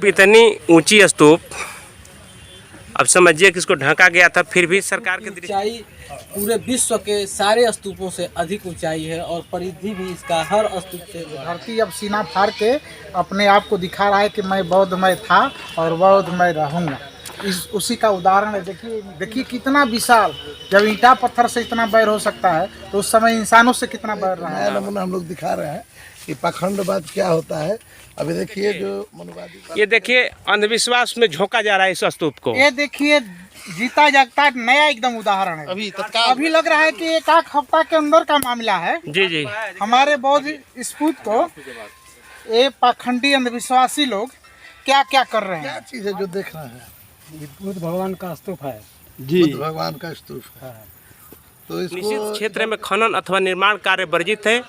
स्तूप, इतनी ऊंची स्तूप, अब समझिए कि इसको ढका गया था, फिर भी सरकार के ऊंचाई पूरे विश्व के सारे स्तूपों से अधिक ऊंचाई है और परिधि भी इसका हर स्तूप से। धरती अब सीना फाड़ के अपने आप को दिखा रहा है कि मैं बौद्धमय था और बौद्धमय रहूँगा। उसी का उदाहरण है। देखिए कितना विशाल, जब ईंटा पत्थर से इतना बैर हो सकता है तो उस समय इंसानों से कितना बैर रहा है। नमूना हम लोग दिखा रहे हैं कि पाखंडवाद क्या होता है। अभी देखिए जो मनुवादी, ये देखिए अंधविश्वास में झोंका जा रहा है इस स्तूप को। ये देखिए जीता जागता नया एकदम उदाहरण है। अभी लग रहा है कि एक हफ्ता के अंदर का मामला है। जी जी, हमारे बौद्ध स्तूप को ये पाखंडी अंधविश्वासी लोग क्या क्या कर रहे हैं। क्या चीज़ है जो देख रहे हैं? बुद्ध भगवान का स्तूप है जी, बुद्ध भगवान का स्तूप है। तो इसको निश्चित क्षेत्र में खनन अथवा निर्माण कार्य वर्जित है।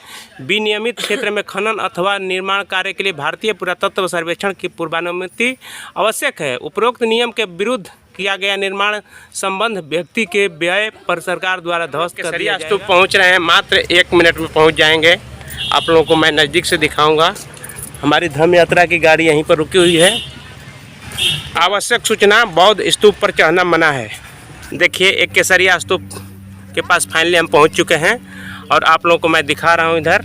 विनियमित क्षेत्र में खनन अथवा निर्माण कार्य के लिए भारतीय पुरातत्व सर्वेक्षण की पूर्वानुमति आवश्यक है। उपरोक्त नियम के विरुद्ध किया गया निर्माण संबंध व्यक्ति के व्यय पर सरकार द्वारा ध्वस्त कर दिया जाएगा। स्तूप पहुंच रहे हैं, मात्र 1 मिनट में पहुंच जाएंगे। आप लोगों को मैं नज़दीक से दिखाऊंगा। हमारी धम्म यात्रा की गाड़ी यहीं पर रुकी हुई है। आवश्यक सूचना, बौद्ध स्तूप पर चढ़ना मना है। देखिए एक केसरिया स्तूप के पास फाइनली हम पहुंच चुके हैं और आप लोगों को मैं दिखा रहा हूं इधर।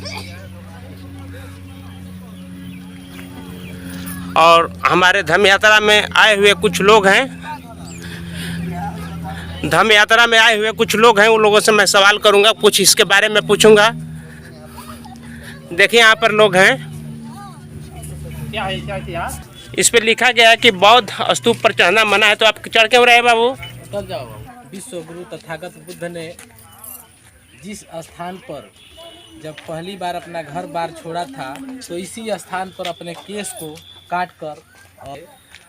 और हमारे धम्म यात्रा में आए हुए कुछ लोग हैं, धम्म यात्रा में आए हुए कुछ लोग हैं, उन लोगों से मैं सवाल करूंगा, कुछ इसके बारे में पूछूंगा। देखिए यहाँ पर लोग हैं, इस पे लिखा गया है कि बौद्ध स्तूप पर चढ़ना मना है। तो आप चढ़ क्यों रहे बाबू? चल जाओ। विश्व गुरु तथागत बुद्ध ने जिस स्थान पर जब पहली बार अपना घर बार छोड़ा था तो इसी स्थान पर अपने केस को काट कर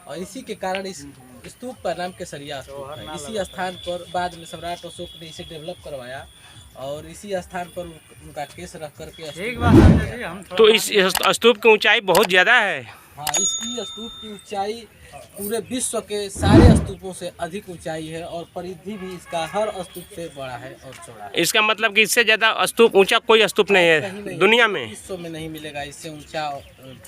और इसी के कारण इस स्तूप का नाम केसरिया स्तूप है। इसी स्थान पर बाद में सम्राट अशोक ने इसे डेवलप करवाया और इसी स्थान पर उनका केस रख करके। तो इस स्तूप की ऊंचाई बहुत ज़्यादा है। हाँ, इसकी स्तूप की ऊंचाई पूरे विश्व के सारे स्तूपों से अधिक ऊंचाई है और परिधि भी इसका हर स्तूप से बड़ा है और चौड़ा है। इसका मतलब कि इससे ज़्यादा स्तूप ऊंचा कोई स्तूप नहीं है दुनिया में, विश्व में नहीं मिलेगा इससे ऊंचा।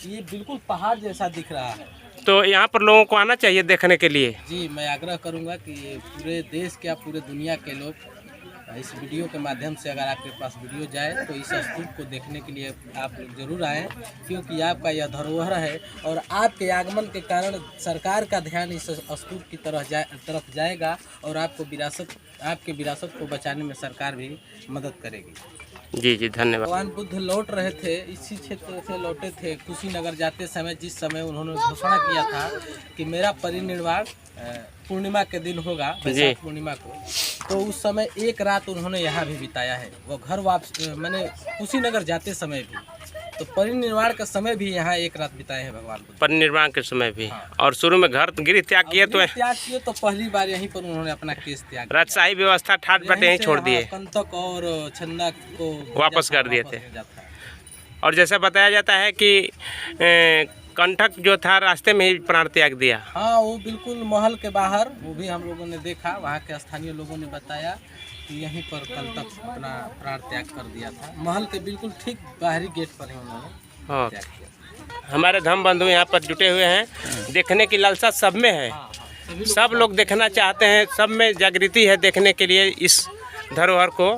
ये बिल्कुल पहाड़ जैसा दिख रहा है। तो यहाँ पर लोगों को आना चाहिए देखने के लिए। जी, मैं आग्रह करूँगा कि पूरे देश क्या पूरे दुनिया के लोग इस वीडियो के माध्यम से, अगर आपके पास वीडियो जाए तो इस स्तूप को देखने के लिए आप लोग जरूर आएँ, क्योंकि आपका यह धरोहर है और आपके आगमन के कारण सरकार का ध्यान इस स्तूप की तरफ जाएगा और आपके विरासत को बचाने में सरकार भी मदद करेगी। जी जी, धन्यवाद। भगवान बुद्ध लौट रहे थे, इसी क्षेत्र से लौटे थे कुशीनगर जाते समय, जिस समय उन्होंने घोषणा किया था कि मेरा परिनिर्वाण पूर्णिमा के दिन होगा, वैशाख पूर्णिमा को। तो उस समय एक रात उन्होंने यहाँ भी बिताया है। वो घर वापस मैंने कुशीनगर जाते समय भी, तो परिनिर्वाण का समय भी यहाँ एक रात बिताए हैं भगवान बुद्ध। परिनिर्वाण के समय भी। हाँ। और शुरू में घर गृह त्याग किए तो पहली बार यहीं पर उन्होंने अपना केस त्याग, राजशाही व्यवस्था ठाट बाट यहीं छोड़ दिए, कंटक और छन्ना को वापस कर दिए थे। और जैसा बताया जाता है कि कंटक जो था रास्ते में ही प्राण त्याग दिया। हाँ, वो बिल्कुल महल के बाहर, वो भी हम लोगों ने देखा, वहाँ के स्थानीय लोगों ने बताया कि यहीं पर कंटक अपना प्राण त्याग कर दिया था। महल के बिल्कुल ठीक बाहरी गेट पर ही उन्होंने त्याग किया। हमारे धम्म बंधु यहाँ पर जुटे हुए हैं, देखने की लालसा सब में है। सब लोग देखना चाहते हैं, सब में जागृति है देखने के लिए इस धरोहर को।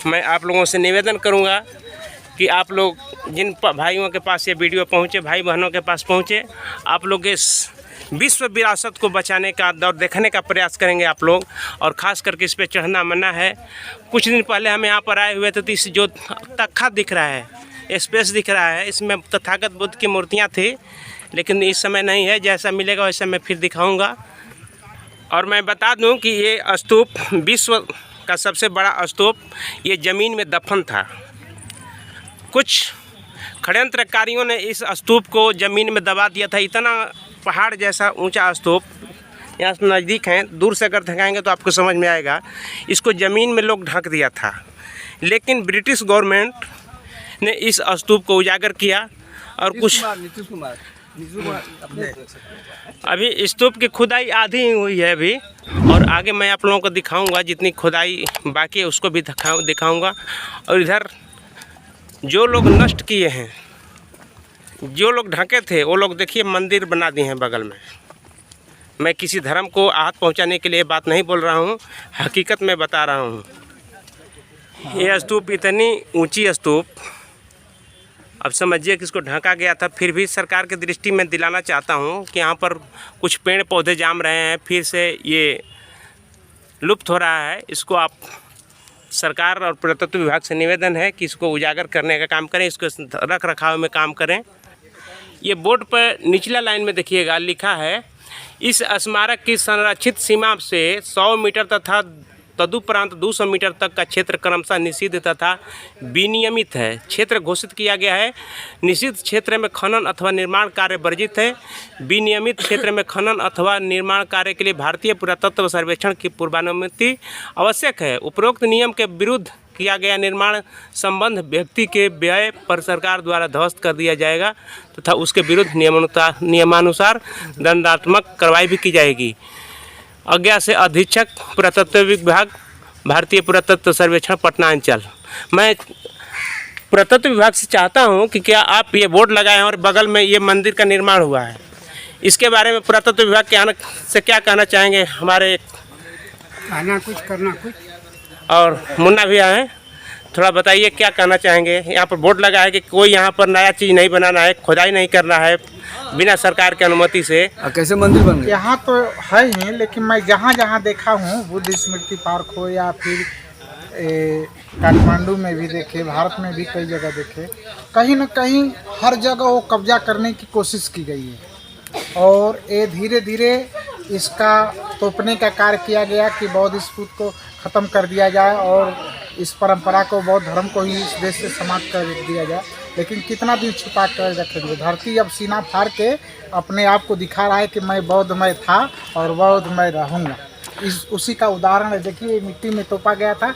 मैं आप लोगों से निवेदन करूँगा कि आप लोग जिन भाइयों के पास ये वीडियो पहुँचे, भाई बहनों के पास पहुँचे, आप लोग इस विश्व विरासत को बचाने का और देखने का प्रयास करेंगे आप लोग। और ख़ास करके इस पे चढ़ना मना है। कुछ दिन पहले हम यहाँ पर आए हुए थे तो इस जो तख्ता दिख रहा है, स्पेस दिख रहा है, इसमें तथागत बुद्ध की मूर्तियाँ थी, लेकिन इस समय नहीं है। जैसा मिलेगा वैसा मैं फिर दिखाऊँगा। और मैं बता दूँ कि ये स्तूप विश्व का सबसे बड़ा स्तूप ये ज़मीन में दफन था। कुछ षड्यंत्रकारियों ने इस स्तूप को ज़मीन में दबा दिया था। इतना पहाड़ जैसा ऊंचा स्तूप, यहाँ से नज़दीक हैं, दूर से अगर दिखाएंगे तो आपको समझ में आएगा। इसको ज़मीन में लोग ढक दिया था, लेकिन ब्रिटिश गवर्नमेंट ने इस स्तूप को उजागर किया और कुछ अभी स्तूप की खुदाई आधी ही हुई है अभी, और आगे मैं आप लोगों को दिखाऊंगा जितनी खुदाई बाकी है उसको भी दिखाऊंगा। और इधर जो लोग नष्ट किए हैं जो लोग ढके थे वो लोग देखिए मंदिर बना दिए हैं बगल में। मैं किसी धर्म को आहत पहुंचाने के लिए बात नहीं बोल रहा हूं, हकीकत में बता रहा हूं। ये स्तूप इतनी ऊंची स्तूप, अब समझिए कि इसको ढका गया था। फिर भी सरकार की दृष्टि में दिलाना चाहता हूं कि यहाँ पर कुछ पेड़ पौधे जाम रहे हैं, फिर से ये लुप्त हो रहा है। इसको आप सरकार और पुरातत्व विभाग से निवेदन है कि इसको उजागर करने का काम करें, इसको रख रखाव में काम करें। ये बोर्ड पर निचला लाइन में देखिएगा लिखा है, इस स्मारक की संरक्षित सीमा से 100 मीटर तथा तदुपरांत 200 मीटर तक का क्षेत्र क्रमशः निषिद्ध तथा विनियमित है। क्षेत्र घोषित किया गया है। निषिद्ध क्षेत्र में खनन अथवा निर्माण कार्य वर्जित है। विनियमित क्षेत्र में खनन अथवा निर्माण कार्य के लिए भारतीय पुरातत्व सर्वेक्षण की पूर्वानुमति आवश्यक है। उपरोक्त नियम के विरुद्ध किया गया निर्माण संबंध व्यक्ति के व्यय पर सरकार द्वारा ध्वस्त कर दिया जाएगा तथा उसके विरुद्ध नियमानुसार दंडात्मक कार्रवाई भी की जाएगी। आज्ञा से अधीक्षक पुरातत्व विभाग, भारतीय पुरातत्व सर्वेक्षण पटना अंचल। मैं पुरातत्व विभाग से चाहता हूं कि क्या आप ये बोर्ड लगाए हैं और बगल में ये मंदिर का निर्माण हुआ है, इसके बारे में पुरातत्व विभाग के आने से क्या कहना चाहेंगे? हमारे कहना कुछ करना कुछ। और मुन्ना भैया हैं, थोड़ा बताइए क्या कहना चाहेंगे? यहाँ पर बोर्ड लगा है कि कोई यहाँ पर नया चीज़ नहीं बनाना है, खुदाई नहीं करना है बिना सरकार की अनुमति से। कैसे मंदिर बन गया? यहाँ तो है ही, लेकिन मैं जहाँ जहाँ देखा हूँ, बुद्ध स्मृति पार्क हो या फिर काठमांडू में भी देखे, भारत में भी कई जगह देखे, कहीं न कहीं हर जगह वो कब्जा करने की कोशिश की गई है। और ये धीरे धीरे इसका तोपने का कार्य किया गया कि बौद्ध स्तूप को ख़त्म कर दिया जाए और इस परंपरा को, बौद्ध धर्म को ही इस देश से समाप्त कर दिया जाए। लेकिन कितना दिन छुपा कर रखेंगे? धरती अब सीना फाड़ के अपने आप को दिखा रहा है कि मैं बौद्धमय था और बौद्धमय रहूँगा। उसी का उदाहरण है। देखिए मिट्टी में तोपा गया था,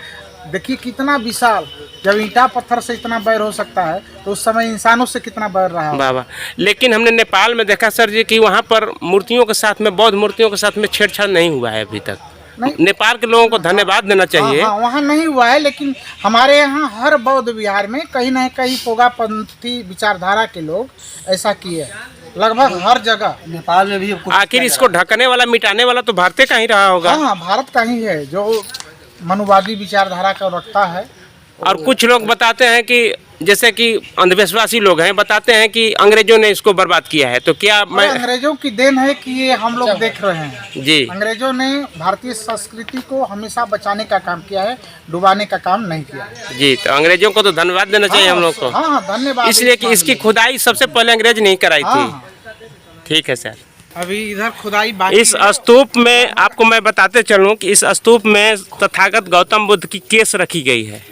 देखिए कितना विशाल। जब ईंटा पत्थर से इतना बैर हो सकता है तो उस समय इंसानों से कितना बैर रहा है। बाबा, लेकिन हमने नेपाल में देखा सर जी कि वहाँ पर मूर्तियों के साथ में, बौद्ध मूर्तियों के साथ में छेड़छाड़ नहीं हुआ है अभी तक। नेपाल के लोगों को धन्यवाद देना चाहिए। हाँ, वहाँ नहीं हुआ है, लेकिन हमारे यहाँ हर बौद्ध विहार में कहीं न कहीं पोगापंथी विचारधारा के लोग ऐसा किए हैं, लगभग हर जगह। नेपाल में भी आखिर इसको ढकने वाला, मिटाने वाला तो भारतीय का ही रहा होगा। हाँ, भारत का ही है जो मनुवादी विचारधारा का रखता है। और कुछ लोग बताते हैं कि जैसे कि अंधविश्वासी लोग हैं, बताते हैं कि अंग्रेजों ने इसको बर्बाद किया है। तो क्या मैं अंग्रेजों की देन है कि ये हम लोग देख रहे हैं जी? अंग्रेजों ने भारतीय संस्कृति को हमेशा बचाने का काम किया है, डुबाने का काम नहीं किया जी। तो अंग्रेजों को तो धन्यवाद देना चाहिए हम लोग को। हाँ, धन्यवाद। इसलिए कि इसकी खुदाई सबसे पहले अंग्रेज नहीं कराई थी। ठीक है सर। अभी इधर खुदाई बाकी इस स्तूप में आपको मैं बताते चलूं कि इस स्तूप में तथागत गौतम बुद्ध की केस रखी गई है।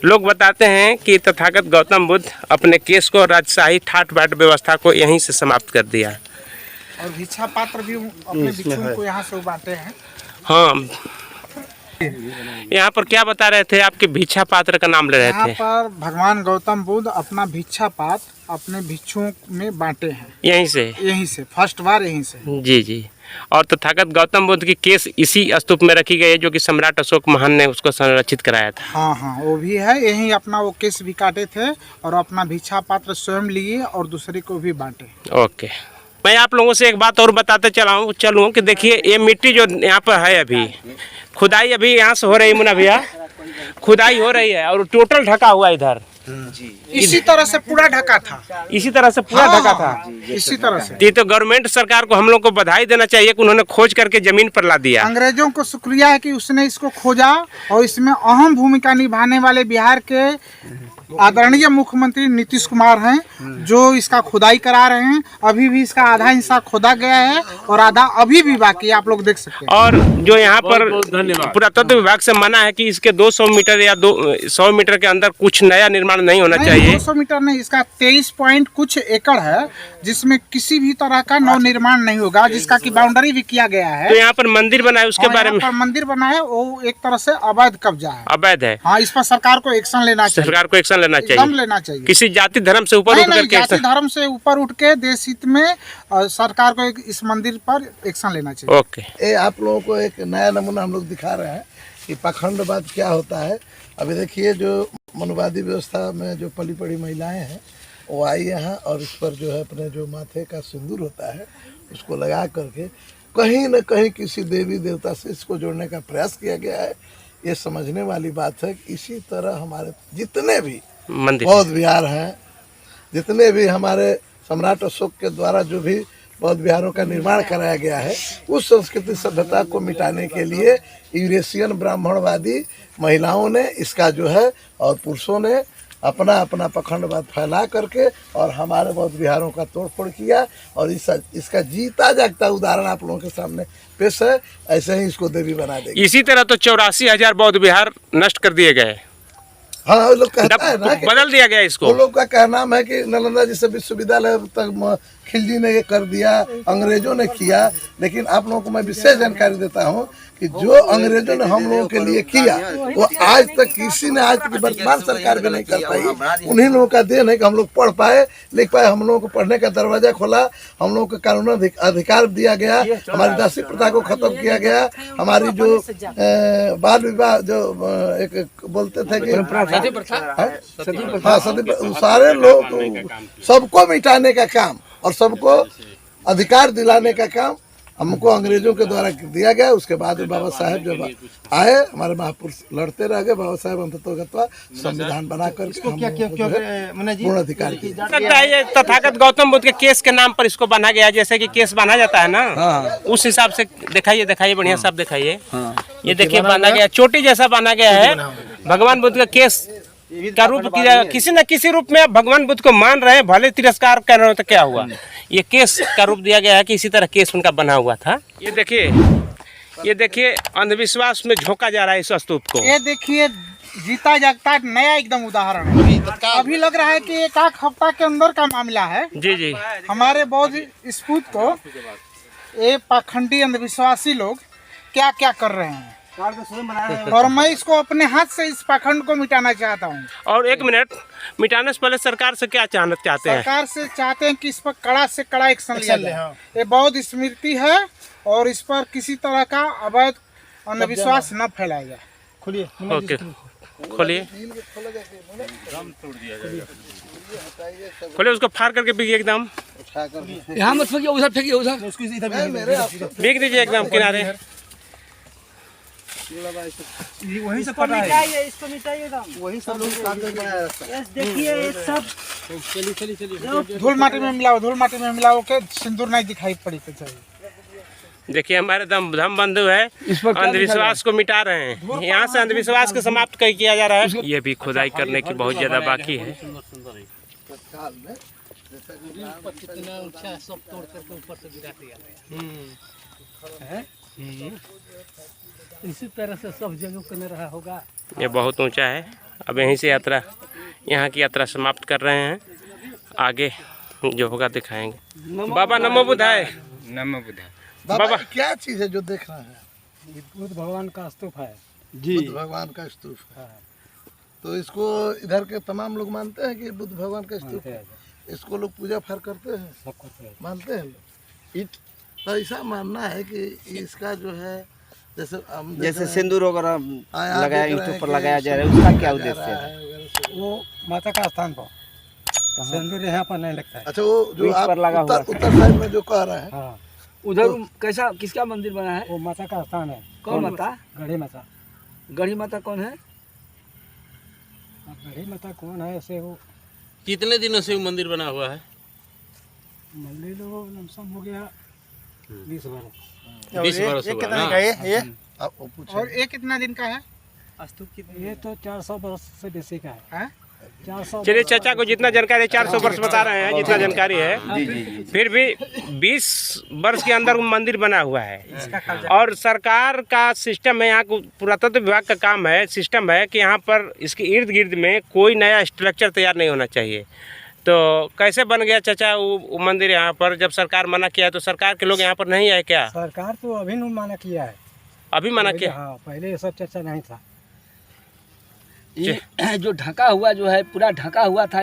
लोग बताते हैं कि तथागत गौतम बुद्ध अपने केस को, राजशाही ठाट बाट व्यवस्था को यहीं से समाप्त कर दिया। और भिक्षा पात्र भी अपने भिक्षुओं को यहाँ से बांटे हैं। हाँ, यहाँ पर क्या बता रहे थे? आपके भिक्षा पात्र का नाम ले रहे यहाँ थे। पर भगवान गौतम बुद्ध अपना भिक्षा पात्र अपने भिक्षुओं में बांटे हैं, यहीं से फर्स्ट बार यहीं से। जी जी। और तथागत गौतम बुद्ध की केस इसी स्तूप में रखी गई है, जो कि सम्राट अशोक महान ने उसको संरक्षित कराया था। हाँ हाँ, वो भी है। यहीं अपना वो केस भी काटे थे और अपना भिक्षा पात्र स्वयं लिए और दूसरे को भी बांटे। ओके, मैं आप लोगों से एक बात और बताते चलूँ कि देखिए ये मिट्टी जो यहाँ पर है, अभी खुदाई अभी यहाँ से हो रही है। मुन्ना भैया, खुदाई हो रही है और टोटल ढका हुआ इधर इसी तरह से पूरा ढका था। इसी तरह से पूरा हाँ, ढका था। इसी तरह से। ये तो गवर्नमेंट सरकार को हम लोग को बधाई देना चाहिए कि उन्होंने खोज करके जमीन पर ला दिया। अंग्रेजों को शुक्रिया है कि उसने इसको खोजा और इसमें अहम भूमिका निभाने वाले बिहार के आदरणीय मुख्यमंत्री नीतीश कुमार हैं, जो इसका खुदाई करा रहे हैं। अभी भी इसका आधा हिस्सा खोदा गया है और आधा अभी भी बाकी है, आप लोग देख सकते हैं। और जो यहाँ पर पुरातत्व विभाग से मना है कि इसके 200 मीटर या 100 मीटर के अंदर कुछ नया निर्माण नहीं होना चाहिए। 200 मीटर नहीं, इसका 23 पॉइंट कुछ एकड़ है, जिसमें किसी भी तरह का नव निर्माण नहीं होगा, जिसका की बाउंड्री भी किया गया है। तो यहाँ पर मंदिर बना है, उसके बारे में मंदिर बना है, वो एक तरह से अवैध कब्जा है, अवैध है। हाँ, इस पर सरकार को एक्शन लेना चाहिए। सरकार को एक्शन लेना चाहिए। किसी जाति धर्म से ऊपर उठ करके, जाति धर्म से ऊपर उठ के देश हित में सरकार को इस मंदिर पर एक्शन लेना चाहिए। ओके, ये आप लोगों को एक नया नमूना हम लोग दिखा रहे हैं कि पाखंडवाद क्या होता है। अभी देखिए जो मनुवादी व्यवस्था में जो पली पड़ी महिलाएं हैं, वो आई यहाँ और इस पर जो है अपने जो माथे का सिंदूर होता है उसको लगा करके कहीं न कहीं किसी देवी देवता से इसको जोड़ने का प्रयास किया गया है। ये समझने वाली बात है कि इसी तरह हमारे जितने भी मंदिर बौद्ध विहार हैं, जितने भी हमारे सम्राट अशोक के द्वारा जो भी बौद्ध विहारों का निर्माण कराया गया है, उस संस्कृति सभ्यता को मिटाने के लिए यूरेशियन ब्राह्मणवादी महिलाओं ने इसका जो है और पुरुषों ने अपना अपना पखंडवाद फैला करके और हमारे बौद्ध विहारों का तोड़फोड़ किया और इसका जीता जागता उदाहरण आप लोगों के सामने पेश है। ऐसे ही इसको देवी बना देगी। इसी तरह तो 84,000 बौद्ध विहार नष्ट कर दिए गए। हाँ, वो लोग कहता है ना कि बदल दिया गया इसको। वो लोग का कहना है कि नालंदा जैसे विश्वविद्यालय तक खिलजी ने ये कर दिया, अंग्रेजों ने किया। लेकिन आप लोगों को मैं विशेष जानकारी देता हूँ कि जो अंग्रेजों ने हम लोगों के लिए किया वो आज तक किसी ने, आज तक वर्तमान सरकार भी नहीं कर पाई। उन्हीं लोगों का देन है कि हम लोग पढ़ पाए, लिख पाए, हम लोगों को पढ़ने का दरवाजा खोला, हम लोगों को कानूनी अधिकार दिया गया, हमारी दासी प्रथा को खत्म किया गया, हमारी जो बाल विवाह जो एक बोलते थे कि हाँ सती, सारे लोग सबको मिटाने का काम और सबको अधिकार दिलाने का काम हमको अंग्रेजों के द्वारा दिया गया। उसके बाद बाबा साहेब जब आए, हमारे महापुरुष लड़ते रह गए, बाबा साहेब अंततोगत्वा संविधान बनाकर पूर्ण अधिकार दिया। लगता है ये तथागत गौतम बुद्ध के केस के नाम पर इसको बना गया, जैसे कि केस बना जाता है ना, उस हिसाब से दिखाइए बढ़िया सब दिखाइए। ये देखिए बना गया, चोटी जैसा बना गया है। भगवान बुद्ध का केस का रूप किसी न किसी रूप में भगवान बुद्ध को मान रहे हैं, भले तिरस्कार कर रहे हो तो क्या हुआ। ये केस का रूप दिया गया है कि इसी तरह केस उनका बना हुआ था। ये देखिए अंधविश्वास में झोंका जा रहा है इस स्तूप को। ये देखिए जीता जागता नया एकदम उदाहरण है। अभी लग रहा है कि एक हफ्ता के अंदर का मामला है। जी जी, हमारे बौद्ध स्तूप को ये पाखंडी अंधविश्वासी लोग क्या क्या कर रहे हैं और मैं इसको अपने हाथ से इस पाखंड को मिटाना चाहता हूँ। और एक मिनट, मिटाने से पहले सरकार से क्या चाहते हैं? सरकार से चाहते हैं कि इस पर कड़ा से कड़ा एक्शन लिया जाए। ये बौद्ध स्मृति है और इस पर किसी तरह का अवैध अंधविश्वास न फैलाया जाए। खोलिए, ओके खोलिए, उसको फाड़ करके बिगिए एकदम, यहाँ मत फेंकिए, उधर फेंकिए, उधर बिग दीजिए एकदम किनारे। वही सब मिटाइए, इसको मिटाइए एकदम। वही सब लोग देखिए ये सब धूल माटी में मिलाओ के सिंदूर नहीं दिखाई पड़ी तो चाहिए। देखिए हमारे धम बंधु है, अंधविश्वास को मिटा रहे हैं। यहाँ से अंधविश्वास को समाप्त किया जा रहा है। ये भी खुदाई करने की बहुत ज्यादा बाकी है। इसी तरह से सब जगह करने रहा होगा। ये बहुत ऊंचा है। अब यहीं से यहाँ की यात्रा समाप्त कर रहे हैं। आगे जो होगा दिखाएंगे। बाबा नमो बुद्धाय। नमो बुद्धाय। बाबा क्या चीज है जो देख रहे हैं? बुद्ध भगवान का स्तूप है जी, बुद्ध भगवान का स्तूप है। तो इसको इधर के तमाम लोग मानते हैं कि बुद्ध भगवान का स्तूप है। इसको लोग पूजा फार करते हैं, मानते हैं। तो ऐसा मानना है कि इसका जो है जैसे सिंदूर वगैरह लगाया ईंटों पर लगाया जा रहा है, उसका क्या उद्देश्य है? वो माता का स्थान पर सिंदूर यहाँ पर नहीं लगता है। अच्छा, वो जो आप लगा हुआ उत्तर साइड में जो कह रहे हैं, हाँ, उधर कैसा किसका मंदिर बना है? वो माता का स्थान है। कौन माता? गढ़ी माता। गढ़ी माता कौन है? गढ़ी माता कौन है? ऐसे वो कितने दिनों से वो मंदिर बना हुआ है? मंदिर तो लमसम हो गया 20 वर्ष। 20 वर्ष ये हुआ कितना ना? का है ये? आप वो पूछें। और ये कितना दिन का है? ये तो 400 वर्ष से बेसी का है। 400। चलिए चाचा को जितना जानकारी है 400 वर्ष बता रहे हैं, जितना जानकारी है। फिर भी 20 वर्ष के अंदर वो मंदिर बना हुआ है। और सरकार का सिस्टम है, यहाँ को पुरातत्व विभाग का काम है, सिस्टम है कि यहाँ पर इसके इर्द गिर्द में कोई नया स्ट्रक्चर तैयार नहीं होना चाहिए। तो कैसे बन गया चाचा वो मंदिर यहाँ पर? जब सरकार मना किया तो सरकार के लोग यहाँ पर नहीं आए क्या? सरकार तो अभी नहीं मना किया है। अभी मना किया? हाँ, पहले ये सब चर्चा नहीं था। ये जो ढका हुआ जो है, पूरा ढका हुआ था।